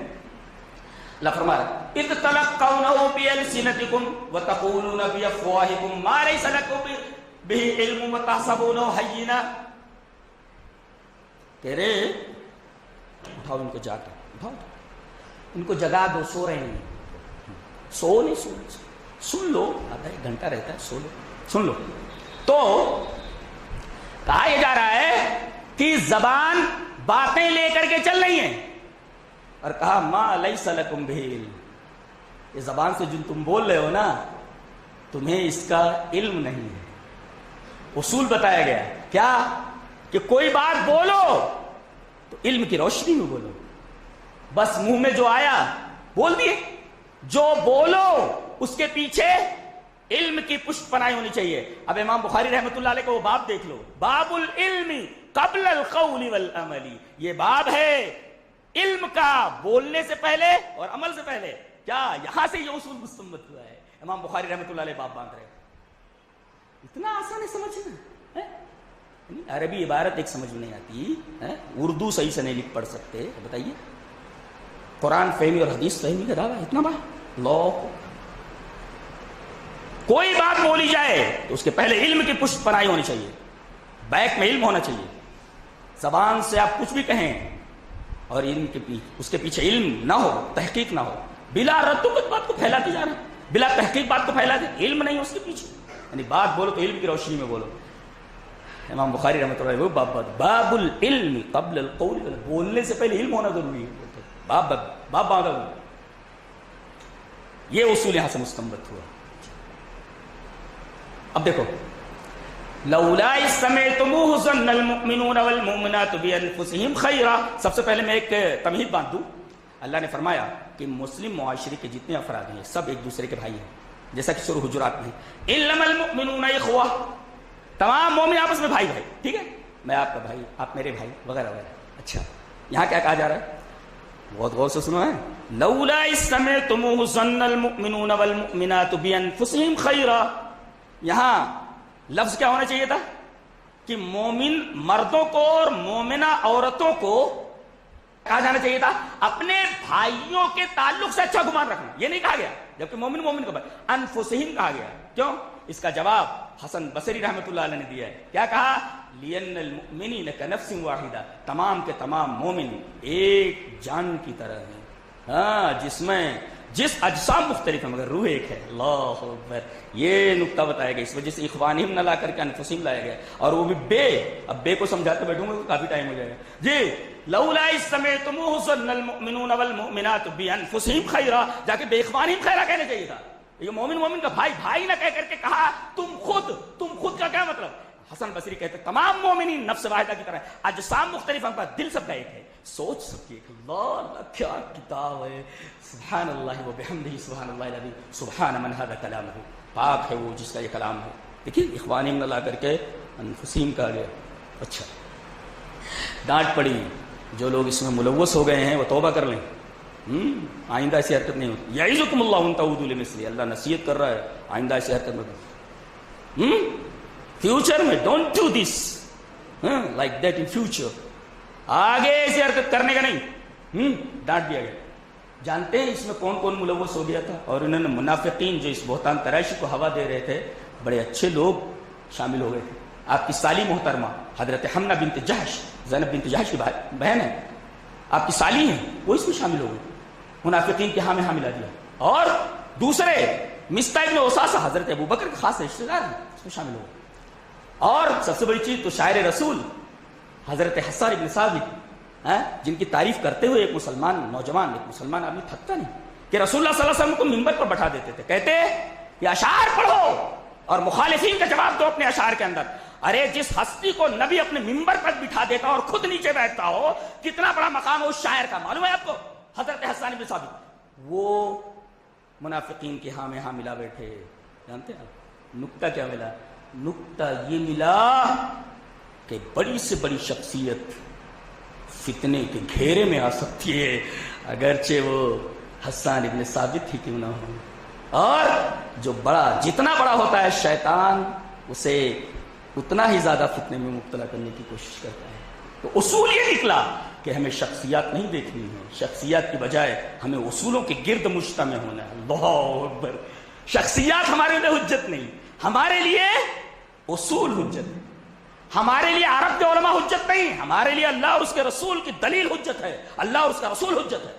اللہ فرما رہا اذ تلقونه بألسنتكم وتقولون بأفواهكم ما ليس لكم به علم وتحسبونه هينا، کہہ رہے اٹھاؤ ان کو جا کے، اٹھاؤ ان کو جگا دو، سو رہے ہیں، سو نہیں، سن لو، آدھا ایک گھنٹہ رہتا ہے، سو لو، سن لو۔ تو کہا یہ جا رہا ہے کہ زبان باتیں لے کر کے چل رہی ہیں، اور کہا ما لیس لکم بہ علم، یہ زبان سے جو تم بول رہے ہو نا، تمہیں اس کا علم نہیں ہے۔ اصول بتایا گیا کیا کہ کوئی بات بولو تو علم کی روشنی میں بولو، بس منہ میں جو آیا بول دیے، جو بولو اس کے پیچھے علم کی پشت پناہی ہونی چاہیے۔ اب امام بخاری رحمۃ اللہ علیہ کو وہ باب دیکھ لو، باب العلم قبل القول والعمل، یہ باب ہے علم کا بولنے سے پہلے اور عمل سے پہلے۔ کیا یہاں سے یہ اصول مستنبط ہوا ہے؟ امام بخاری رحمۃ اللہ علیہ باب باندھ رہے، اتنا آسان ہے سمجھنا، عربی عبارت ایک سمجھ میں نہیں آتی، اردو صحیح سے نہیں لکھ پڑھ سکتے، بتائیے قرآن فہمی اور حدیث فہمی کا دعویٰ اتنا بڑا، اللہ کوئی بات بولی جائے تو اس کے پہلے علم کی پشت پناہی ہونی چاہیے، بیک میں علم ہونا چاہیے۔ زبان سے آپ کچھ بھی کہیں اور علم کے پیچھے، اس کے پیچھے علم نہ ہو، تحقیق نہ ہو، بلا رتبت بات کو پھیلاتے جا رہے ہیں، بلا تحقیق بات کو پھیلاتے، علم نہیں اس کے پیچھے، یعنی بات بولو تو علم کی روشنی میں بولو۔ امام بخاری رحمۃ اللہ علیہ باب العلم قبل القول، بولنے سے پہلے علم ہونا ضروری ہے، باب باندھا ہوا، یہ اصول یہاں سے مستنبط ہوا۔ اب دیکھو لولا اذ سمعتموه ظن المؤمنون والمؤمنات بانفسهم خیرا، سب سے پہلے میں ایک تمہید باندھ دوں، اللہ نے فرمایا کہ مسلم معاشرے کے جتنے افراد ہیں سب ایک دوسرے کے بھائی ہیں، جیسا کہ سورہ حجرات میں انما المؤمنون اخوہ، تمام مومن آپس میں بھائی بھائی، ٹھیک ہے، میں آپ کا بھائی، آپ میرے بھائی، وغیرہ وغیرہ۔ اچھا یہاں کیا کہا جا رہا ہے؟ بہت غور سے سنو ہے، لولا اذ سمعتموه ظن المؤمنون والمؤمنات بانفسهم خیرا، یہاں لفظ کیا ہونا چاہیے تھا کہ مومن مردوں کو اور مومنہ عورتوں کو کہا جانا چاہیے تھا اپنے بھائیوں کے تعلق سے اچھا گمان رکھنا، یہ نہیں کہا گیا، جبکہ مومن مومن کو بھائی انفسہم کہا گیا۔ کیوں؟ اس کا جواب حسن بصری رحمۃ اللہ علیہ نے دیا ہے، کیا کہا؟ لِأَنَّ الْمُؤْمِنِينَ كَنَفْسٍ وَاحِدَةٍ، تمام کے تمام مومن ایک جان کی طرح ہیں، ہاں جس اجسام مختلف ہیں مگر روح ایک ہے۔ اللہ اکبر، یہ نقطہ بتایا گیا، اس وجہ سے اخوانہم نہ لا کر کے انفسہم لایا گیا، اور وہ بھی بے، اب بے کو سمجھاتے بیٹھوں گا تو کافی ٹائم ہو جائے گا جی۔ لولا اذ سمعتموه ظن المؤمنون والمؤمنات بانفسہم خیرا، جا کے بے اخوانہم خیرا کہنا چاہیے تھا، یہ مومن مومن کا بھائی بھائی نہ کہہ کر کے کہا تم خود کا کیا مطلب؟ حسن بصری کہتے تمام مومنین نفس واحدہ کی طرح، اجسام مختلف ہیں پر دل سب کا ایک ہے، سوچ سب کی ایک۔ اللہ کیا کتاب ہے، سبحان اللہ و بحمدہ سبحان اللہ العظیم، سبحان من ھذا کلامہ، پاک ہے وہ جس کا یہ کلام ہے۔ دیکھیے اخوانہم نہ لا کر کے انفسہم کہا گیا۔ اچھا ڈانٹ پڑی، جو لوگ اس میں ملوث ہو گئے ہیں وہ توبہ کر لیں، آئندہ ایسی حرکت نہیں ہوتی۔ یعظکم اللہ ان تعودوا لمثلہ، اللہ نصیحت کر رہا ہے آئندہ ایسی حرکت مت کرو، فیوچر میں don't do this like that in future, آگے ایسی حرکت کرنے کا نہیں، ڈانٹ دیا گیا۔ جانتے ہیں اس میں کون کون ملوث ہو گیا تھا؟ اور انہوں نے منافقین جو اس بہتان تراشی کو ہوا دے رہے تھے، بڑے اچھے لوگ شامل ہو گئے تھے۔ آپ کی سالی محترمہ حضرت حمنہ بنت جحش، زینب بنت جحش کی بہن ہے، آپ کی سالی ہیں، وہ اس میں شامل ہو گئے، منافقین کے ہاں میں ہاں ملا دیا۔ اور دوسرے مصطح بن اساسہ حضرت ابوبکر کے خاص رشتہ دار ہیں، اس میں شامل ہو گئے۔ اور سب سے بڑی چیز تو شاعر رسول حضرت حسان بن ثابت، جن کی تعریف کرتے ہوئے ایک مسلمان نوجوان، ایک مسلمان آدمی تھکتا نہیں، کہ رسول اللہ صلی اللہ علیہ وسلم کو منبر پر بٹھا دیتے تھے، کہتے کہ اشعار پڑھو اور مخالفین کا جواب دو اپنے اشعار کے اندر۔ ارے جس ہستی کو نبی اپنے منبر پر بٹھا دیتا اور خود نیچے بیٹھتا ہو، کتنا بڑا مقام ہے اس شاعر کا، معلوم ہے آپ کو؟ حضرت حسان بن ثابت، وہ منافقین کے ہاں میں ہاں ملا بیٹھے۔ جانتے ہیں آپ نکتہ کیا ملا؟ نکتہ یہ ملا کہ بڑی سے بڑی شخصیت فتنے کے گھیرے میں آ سکتی ہے، اگرچہ وہ حسان ابن ثابت ہی کیوں نہ ہو. اور جو جتنا بڑا ہوتا ہے شیطان اسے اتنا ہی زیادہ فتنے میں مبتلا کرنے کی کوشش کرتا ہے. تو اصول یہ نکلا کہ ہمیں شخصیات نہیں دیکھنی ہے، شخصیات کی بجائے ہمیں اصولوں کے گرد مجتمع ہونا ہے. اللہ اکبر. شخصیات ہمارے لیے حجت نہیں، ہمارے لیے اصول حجت ہے. ہمارے لیے عرب کے علماء حجت نہیں، ہمارے لیے اللہ اور اس کے رسول کی دلیل حجت ہے، اللہ اور اس کا رسول حجت ہے.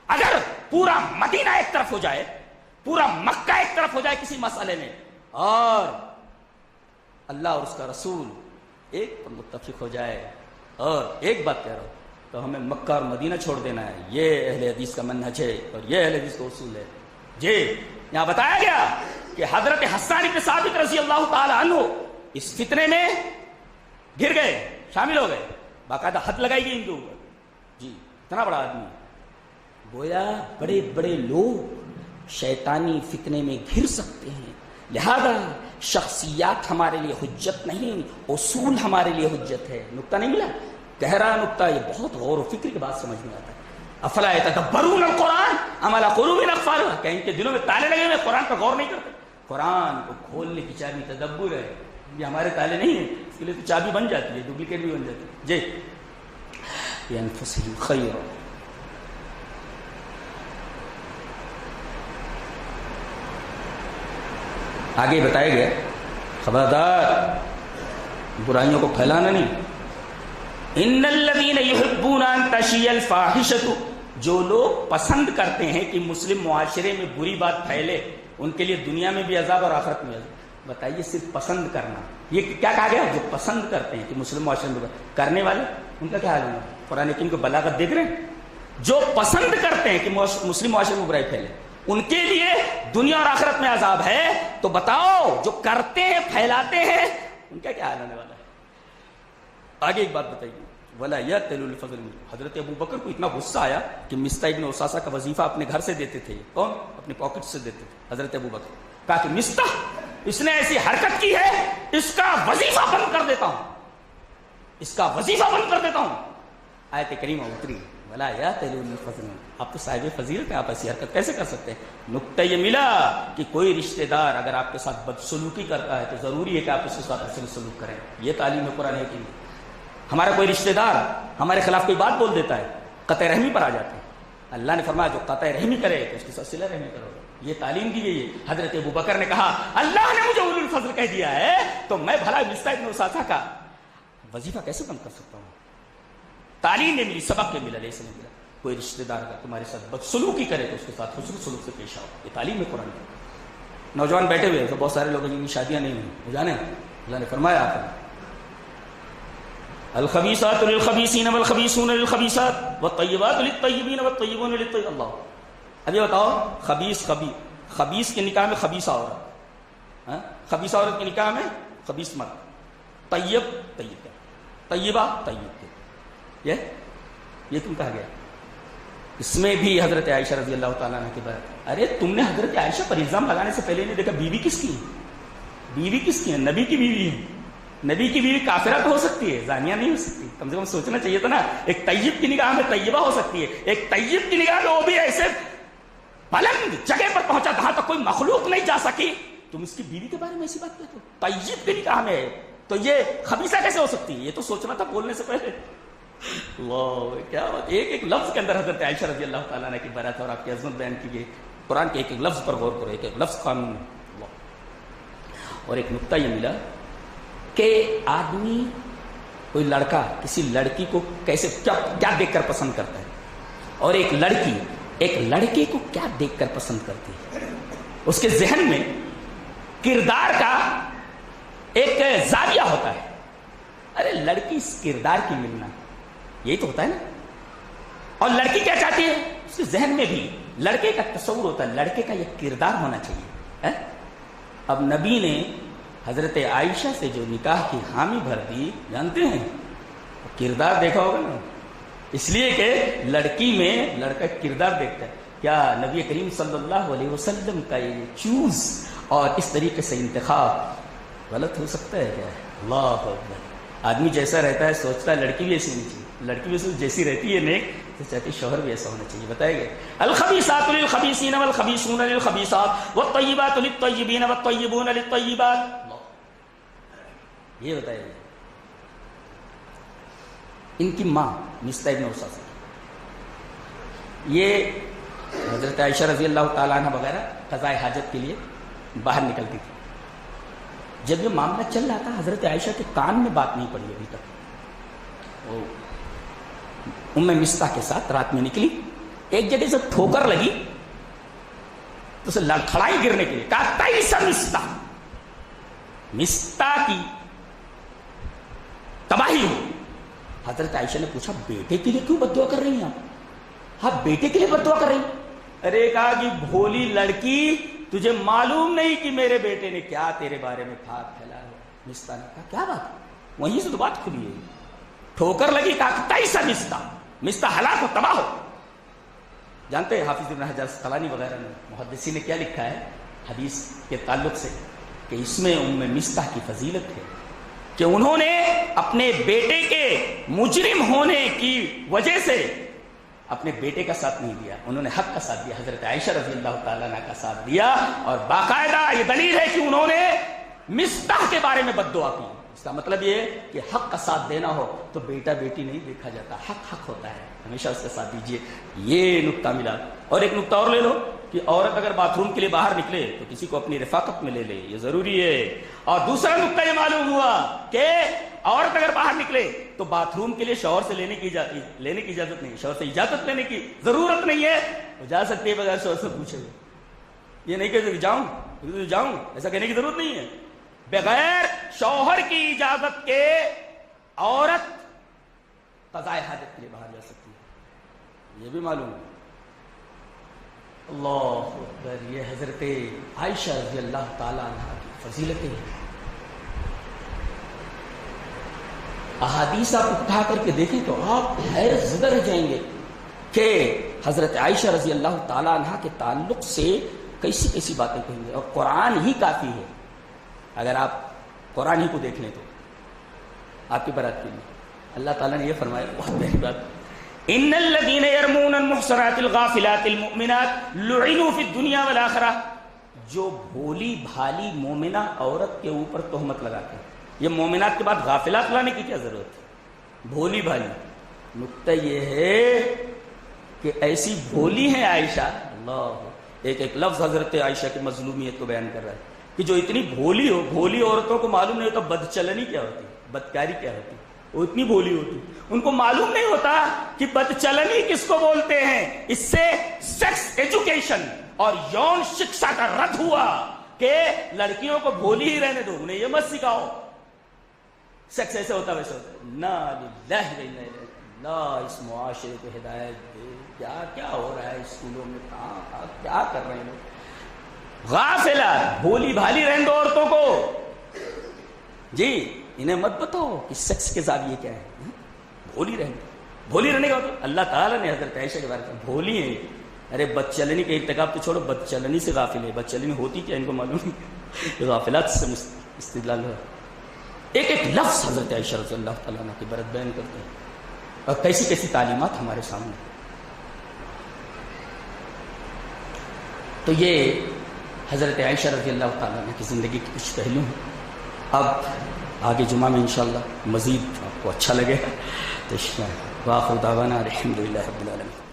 اگر پورا مدینہ ایک طرف ہو جائے، پورا مکہ ایک طرف ہو جائے کسی مسئلے میں، اور اللہ اور اس کا رسول ایک پر متفق ہو جائے، اور ایک بات کہہ رہا ہوں، تو ہمیں مکہ اور مدینہ چھوڑ دینا ہے. یہ اہل حدیث کا منہج ہے اور یہ اہل حدیث کا اصول ہے. جی یہاں بتایا گیا کہ حضرت حسان بن ثابت رضی اللہ تعالی عنہ اس فتنے میں گر گئے، شامل ہو گئے، باقاعدہ حد لگائی گئی ان کے اوپر. جی اتنا بڑا آدمی، گویا بڑے بڑے لوگ شیطانی فتنے میں گر سکتے ہیں. لہذا شخصیات ہمارے لیے حجت نہیں، اصول ہمارے لیے حجت ہے. نقطہ نہیں ملا؟ گہرا نقطہ، یہ بہت غور و فکر کے بعد سمجھ میں آتا ہے. افلا یتدبرون القرآن ام علی قلوب اقفالها، کہ ان کے دلوں میں تالے لگے ہوئے، قرآن پر غور نہیں کرتے. قرآن کو کھولنے کی چابی تدبر ہے. یہ ہمارے تالے نہیں ہیں، اس کے لیے تو چابی بن جاتی ہے، ڈپلیکیٹ بھی بن جاتی ہے. جی انفسہم خیر. آگے بتایا گیا خبردار برائیوں کو پھیلانا نہیں. ان الذین یحبون ان تشیع الفاحشۃ، جو لوگ پسند کرتے ہیں کہ مسلم معاشرے میں بری بات پھیلے، ان کے لیے دنیا میں بھی عذاب اور آخرت میں عذاب. بتائیے صرف پسند کرنا، یہ کیا کہا گیا؟ جو پسند کرتے ہیں کہ مسلم معاشرے میں کرنے والے، ان کا کیا حال ہوگا؟ قرآن حکیم کو بلاغت دیکھ رہے ہیں. جو پسند کرتے ہیں کہ مسلم معاشرے میں برائی پھیلے، ان کے لیے دنیا اور آخرت میں عذاب ہے. تو بتاؤ جو کرتے ہیں، پھیلاتے ہیں، ان کا کیا حال ہونے والا ہے؟ آگے ایک بات بتائیے، ولا یأتل الفضل. حضرت ابو بکر کو اتنا غصہ آیا کہ مستح ابن اساسہ کا وظیفہ اپنے گھر سے دیتے تھے. کون؟ اپنے پاکٹ سے دیتے تھے. حضرت ابو بکر کہا کہ مستح اس نے ایسی حرکت کی ہے، اس کا وظیفہ بند کر دیتا ہوں، اس کا وظیفہ بند کر دیتا ہوں. آیت کریمہ اتری ولا یأتل الفضل. آپ تو صاحب فضیلت ہیں، آپ ایسی حرکت کیسے کر سکتے ہیں؟ نقطہ یہ ملا کہ کوئی رشتہ دار اگر آپ کے ساتھ بدسلوکی کرتا ہے تو ضروری ہے کہ آپ اس کے ساتھ حسن سلوک کریں. یہ تعلیم ہے قرآن حکیم. ہمارا کوئی رشتہ دار ہمارے خلاف کوئی بات بول دیتا ہے، قطع رحمی پر آ جاتے ہیں. اللہ نے فرمایا جو قطع رحمی کرے تو اس کے ساتھ صلہ رحمی کرو. یہ تعلیم دی گئی ہے. حضرت ابو بکر نے کہا اللہ نے مجھے اولو الفضل کہہ دیا ہے تو میں بھلا مستح ابن اساسہ کا وظیفہ کیسے بند کر سکتا ہوں؟ تعلیم نے ملی، سبق نے ملا، لیسن نے ملا. کوئی رشتہ دار اگر تمہارے ساتھ بدسلوکی کرے تو اس کے ساتھ حسن سلوک سے پیش آؤ. یہ تعلیم ہے قرآن کی. نوجوان بیٹھے ہوئے تو بہت سارے لوگ جن کی شادیاں نہیں ہوئی، جانے اللہ نے فرمایا آپ الخبیثات للخبیثین والخبیثون للخبیثات والطیبات للطیبین والطیبون للطیبین. اللہ اب یہ بتاؤ، خبیث کے نکاح میں خبیثہ عورت، خبیثہ عورت کے نکاح میں خبیث مرد، طیب طیبہ طیب، یہ تم کہا گیا. اس میں بھی حضرت عائشہ رضی اللہ تعالیٰ عنہ کی بات. ارے تم نے حضرت عائشہ پر الزام لگانے سے پہلے نہیں دیکھا بیوی کس کی ہے؟ بیوی کس کی ہے؟ نبی کی بیوی ہے. نبی کی بیوی کافرہ تو ہو سکتی ہے، زانیہ نہیں ہو سکتی. کم سے کم سوچنا چاہیے تھا نا. ایک طیب کی نگاہ میں طیبہ ہو سکتی ہے، ایک طیب کی نگاہ میں وہ بھی ایسے بلند جگہ پر پہنچا جہاں تک کوئی مخلوق نہیں جا سکی. تم اس کی بیوی کے بارے میں ایسی بات کہتے ہو؟ طیب کی نگاہ میں ہے تو یہ خبیثہ کیسے ہو سکتی ہے؟ یہ تو سوچنا تھا بولنے سے پہلے. اللہ کیا بات. ایک ایک لفظ کے اندر حضرت عائشہ رضی اللہ تعالیٰ عنہ کی برات اور آپ کی عظمت بیان کی گئی. قرآن کے ایک ایک لفظ پر غور کرو، ایک ایک لفظ قانون ہے. اور ایک نقطہ یہ ملا کہ آدمی، کوئی لڑکا کسی لڑکی کو کیسے کیا دیکھ کر پسند کرتا ہے، اور ایک لڑکی ایک لڑکے کو کیا دیکھ کر پسند کرتی ہے. اس کے ذہن میں کردار کا ایک زاویہ ہوتا ہے. ارے لڑکی اس کردار کی ملنا، یہی تو ہوتا ہے نا. اور لڑکی کیا چاہتی ہے؟ اس کے ذہن میں بھی لڑکے کا تصور ہوتا ہے، لڑکے کا یہ کردار ہونا چاہیے. اب نبی نے حضرت عائشہ سے جو نکاح کی حامی بھر دی، جانتے ہیں کردار دیکھا ہوگا نا. اس لیے کہ لڑکی میں لڑکا کردار دیکھتا ہے. کیا نبی کریم صلی اللہ علیہ وسلم کا یہ چوز اور اس طریقے سے انتخاب غلط ہو سکتا ہے کیا؟ اللہ اکبر. آدمی جیسا رہتا ہے سوچتا ہے لڑکی بھی ایسی نہیں چاہیے، لڑکی بھی جیسی رہتی ہے نیک تو چاہتے شوہر بھی ایسا ہونا چاہیے. بتائے گئے الخبیثات للخبیثین والخبیثون للخبیثات والطیبات للطیبین والطیبون للطیبات. یہ بتائے گئے. ان کی ماں مصطح بن اساسہ یہ حضرت عائشہ رضی اللہ تعالیٰ عنہ وغیرہ قضاء حاجت کے لیے باہر نکلتی تھی. جب یہ معاملہ چل رہا تھا حضرت عائشہ کے کان میں بات نہیں پڑی ابھی تک. وہ ام مصطح کے ساتھ رات میں نکلی, ایک جگہ سے ٹھوکر لگی تو اسے لڑکھڑائی گرنے کے لیے کہا تیسا مصطح, مصطح کی تباہی ہو. حضرت عائشہ نے پوچھا بیٹے کے لیے کیوں بد دعا کر رہی ہیں آپ؟ ہاں بیٹے کے لیے بد دعا کر رہی ہیں. ارے کہا کہ بھولی لڑکی, تجھے معلوم نہیں کہ میرے بیٹے نے کیا تیرے بارے میں کھاد پھیلایا ہو. مصطح نے کہا کیا بات, وہیں سے تو بات کھلی ہے. ٹھوکر لگی, کہا تیسا مصطح, مصطح ہلاک ہو, تباہ ہو. جانتے ہیں حافظ ابن حجر اسقلانی وغیرہ نے محدثین نے کیا لکھا ہے حدیث کے تعلق سے کہ اس میں ام مصطح کی فضیلت ہے کہ انہوں نے اپنے بیٹے کے مجرم ہونے کی وجہ سے اپنے بیٹے کا ساتھ نہیں دیا, انہوں نے حق کا ساتھ دیا, حضرت عائشہ رضی اللہ تعالیٰ عنہ کا ساتھ دیا. اور باقاعدہ یہ دلیل ہے کہ انہوں نے مصطح کے بارے میں بد دعا کی. اس کا مطلب یہ کہ حق کا ساتھ دینا ہو تو بیٹا بیٹی نہیں دیکھا جاتا, حق حق ہوتا ہے, ہمیشہ اس کا ساتھ دیجیے. یہ نقطہ ملا. اور ایک نقطہ اور لے لو کہ عورت اگر باتھ روم کے لیے باہر نکلے تو کسی کو اپنی رفاقت میں لے لے, یہ ضروری ہے. اور دوسرا نقطہ یہ معلوم ہوا کہ عورت اگر باہر نکلے تو باتھ روم کے لیے شوہر سے لینے کی اجازت نہیں, شوہر سے اجازت لینے کی ضرورت نہیں ہے. وہ جا سکتے بغیر شوہر سے پوچھے ہوئے. یہ نہیں کہ جاؤں, ایسا کہنے کی ضرورت نہیں ہے. بغیر شوہر کی اجازت کے عورت قضاء حاجت کے لیے باہر جا سکتی ہے, یہ بھی معلوم ہے. اللہ اکبر. یہ حضرت عائشہ رضی اللہ تعالی عنہ کی فضیلتیں ہیں. احادیث آپ اٹھا کر کے دیکھیں تو آپ حیرت زدہ رہ جائیں گے کہ حضرت عائشہ رضی اللہ تعالی عنہ کے تعلق سے کیسی کیسی باتیں کہیں گے. اور قرآن ہی کافی ہے. اگر آپ قرآن ہی کو دیکھ لیں تو آپ کی برات کے لیے اللہ تعالیٰ نے یہ فرمایا, بہت پہلی بات, ان الذين يرمون المحصنات الغافلات المؤمنات لعنوا في الدنيا والآخرة. جو بھولی بھالی مومنہ عورت کے اوپر تہمت لگاتے ہیں. یہ مومنات کے بعد غافلات لانے کی کیا ضرورت ہے؟ بھولی بھالی. نقطہ یہ ہے کہ ایسی بھولی ہیں عائشہ. اللہ, ایک لفظ حضرت عائشہ کی مظلومیت کو بیان کر رہا ہے کہ جو اتنی بھولی ہو. بھولی عورتوں کو معلوم نہیں ہوتا بدچلنی کیا ہوتی, بدکاری کیا ہوتی. وہ اتنی بھولی ہوتی, ان کو معلوم نہیں ہوتا کہ بدچلنی کس کو بولتے ہیں. اس سے سیکس ایجوکیشن اور یون شکشا کا رد ہوا کہ لڑکیوں کو بھولی ہی رہنے دو, انہیں یہ مت سکھاؤ سیکس ایسے ہوتا ویسے ہوتا. نا للہ و انا الیہ راجعون. اس معاشرے کو ہدایت دے. کیا کیا ہو رہا ہے اسکولوں میں, کہاں کیا کر رہے ہیں لوگ. غافلہ بھولی بھالی رہنے دو عورتوں کو. جی انہیں مت بتاؤ کہ سیکس کے زاویے کیا ہے. بھولی رہنے دو. بھولی رہنے کا مطلب اللہ تعالیٰ نے حضرت عائشہ کے بارے میں بھولی ہیں. ارے بدچلنی کا ارتکاب تو چھوڑو, بدچلنی سے غافل ہے. بدچلنی ہوتی کیا ان کو معلوم نہیں. غافلات سے استدلال ہوا. ایک لفظ حضرت عائشہ رضی اللہ تعالیٰ عنہ کی برت بیان کرتے ہیں اور کیسی کیسی تعلیمات ہمارے سامنے. تو یہ حضرت عائشہ رضی اللہ تعالیٰ عنہ کی زندگی کے کچھ پہلو ہیں. اب آگے جمعہ میں انشاءاللہ مزید آپ کو اچھا لگے. تو وآخر دعوانا الحمدللہ رب العالمین.